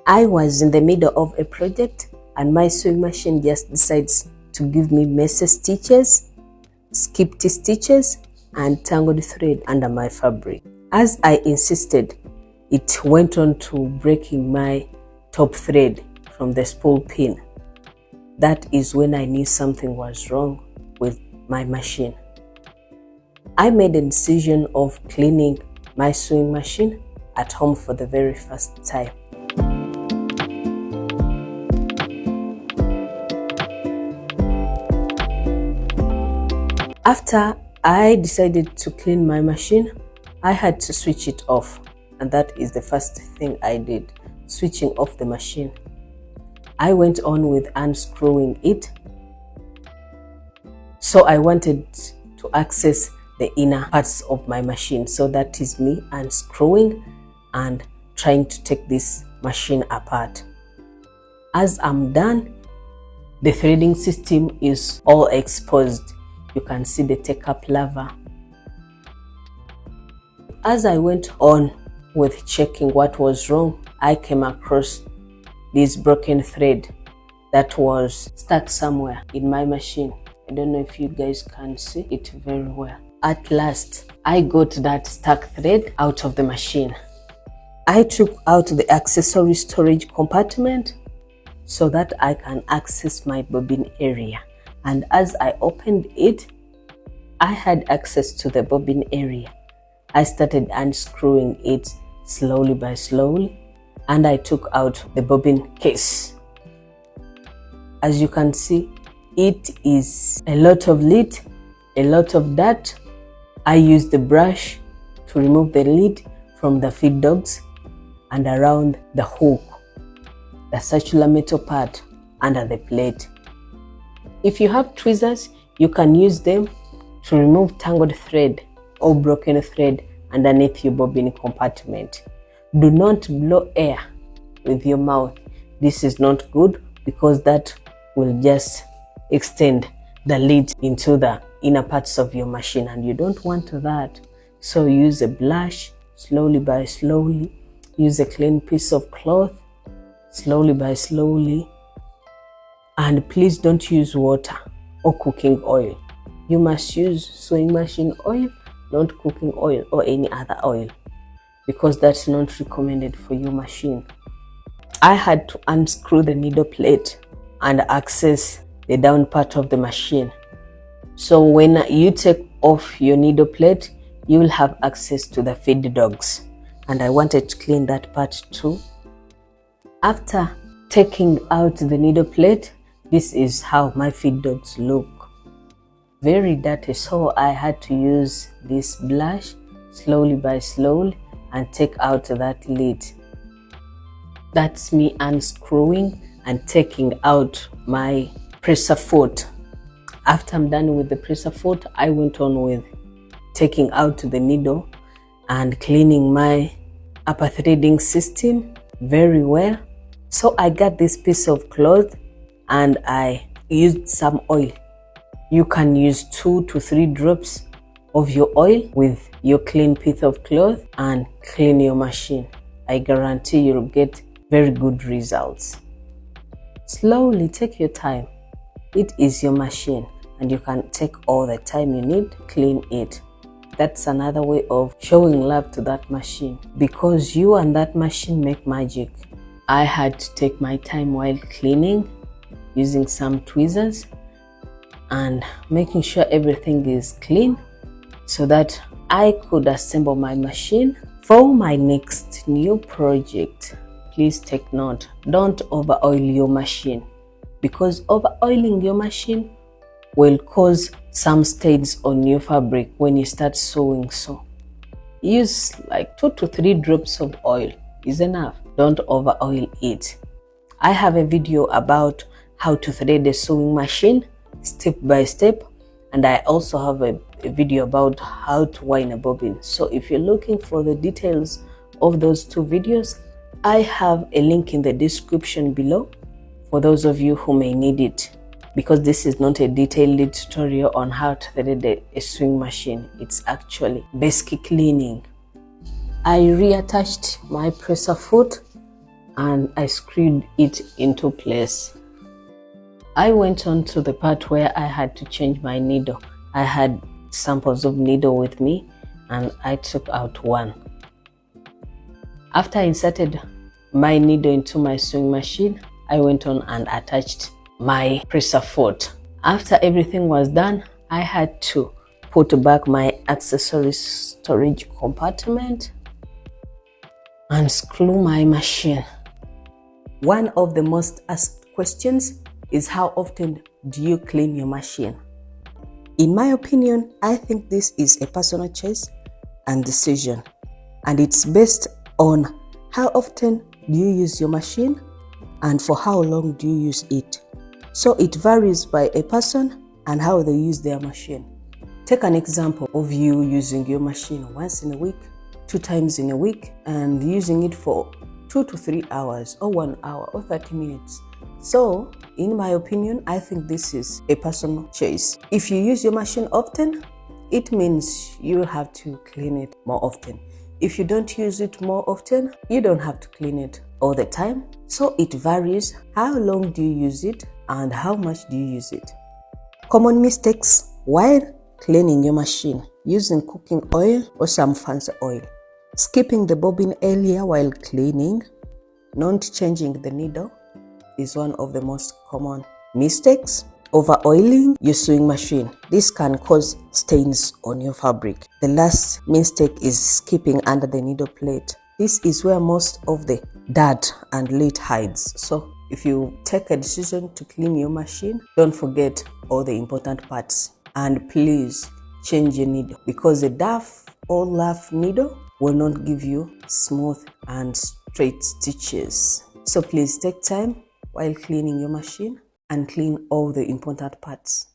I was in the middle of a project and my sewing machine just decides to give me messy stitches, skipped stitches, and tangled thread under my fabric. As I insisted, it went on to breaking my top thread from the spool pin. That is when I knew something was wrong with my machine. I made a decision of cleaning my sewing machine at home for the very first time. After I decided to clean my machine, I had to switch it off, and that is the first thing I did, switching off the machine. I went on with unscrewing it. So I wanted to access the inner parts of my machine. So that is me unscrewing and trying to take this machine apart. As I'm done, the threading system is all exposed. You can see the take-up lever. As I went on with checking what was wrong, I came across this broken thread that was stuck somewhere in my machine. I don't know if you guys can see it very well. At last, I got that stuck thread out of the machine. I took out the accessory storage compartment so that I can access my bobbin area. And as I opened it, I had access to the bobbin area. I started unscrewing it slowly by slowly, and I took out the bobbin case. As you can see, it is a lot of lint, a lot of dirt. I used the brush to remove the lint from the feed dogs and around the hook, the circular metal part under the plate. If you have tweezers, you can use them to remove tangled thread or broken thread underneath your bobbin compartment. Do not blow air with your mouth. This is not good because that will just extend the lint into the inner parts of your machine, and you don't want that. So use a brush slowly by slowly. Use a clean piece of cloth slowly by slowly. And please don't use water or cooking oil. You must use sewing machine oil, not cooking oil or any other oil, because that's not recommended for your machine. I had to unscrew the needle plate and access the down part of the machine. So when you take off your needle plate, you will have access to the feed dogs. And I wanted to clean that part too. After taking out the needle plate, this is how my feed dogs look. Very dirty, so I had to use this brush slowly by slowly and take out that lid. That's me unscrewing and taking out my presser foot. After I'm done with the presser foot, I went on with taking out the needle and cleaning my upper threading system very well. So I got this piece of cloth and I used some oil. You can use 2 to 3 drops of your oil with your clean piece of cloth and clean your machine. I guarantee you'll get very good results. Slowly take your time. It is your machine and you can take all the time you need to clean it. That's another way of showing love to that machine, because you and that machine make magic. I had to take my time while cleaning, using some tweezers and making sure everything is clean so that I could assemble my machine for my next new project. Please take note, don't over oil your machine, because over oiling your machine will cause some stains on your fabric when you start sewing. So use like 2 to 3 drops of oil is enough. Don't over oil it. I have a video about how to thread a sewing machine step by step, and I also have a video about how to wind a bobbin. So if you're looking for the details of those 2 videos, I have a link in the description below for those of you who may need it, because this is not a detailed tutorial on how to thread a sewing machine. It's actually basic cleaning. I reattached my presser foot and I screwed it into place. I went on to the part where I had to change my needle. I had samples of needle with me and I took out one. After I inserted my needle into my sewing machine, I went on and attached my presser foot. After everything was done, I had to put back my accessories storage compartment and screw my machine. One of the most asked questions is, how often do you clean your machine? In my opinion, I think this is a personal choice and decision, and it's based on how often do you use your machine and for how long do you use it. So it varies by a person and how they use their machine. Take an example of you using your machine once in a week, 2 times in a week, and using it for 2 to 3 hours or 1 hour or 30 minutes. So in my opinion, I think this is a personal choice. If you use your machine often, it means you have to clean it more often. If you don't use it more often, you don't have to clean it all the time. So it varies how long do you use it and how much do you use it. Common mistakes while cleaning your machine: using cooking oil or some fancy oil, skipping the bobbin area while cleaning, not changing the needle is one of the most common mistakes. Over-oiling your sewing machine. This can cause stains on your fabric. The last mistake is skipping under the needle plate. This is where most of the dirt and lint hides. So if you take a decision to clean your machine, don't forget all the important parts. And please change your needle, because the duff or laugh needle will not give you smooth and straight stitches. So please take time while cleaning your machine and clean all the important parts.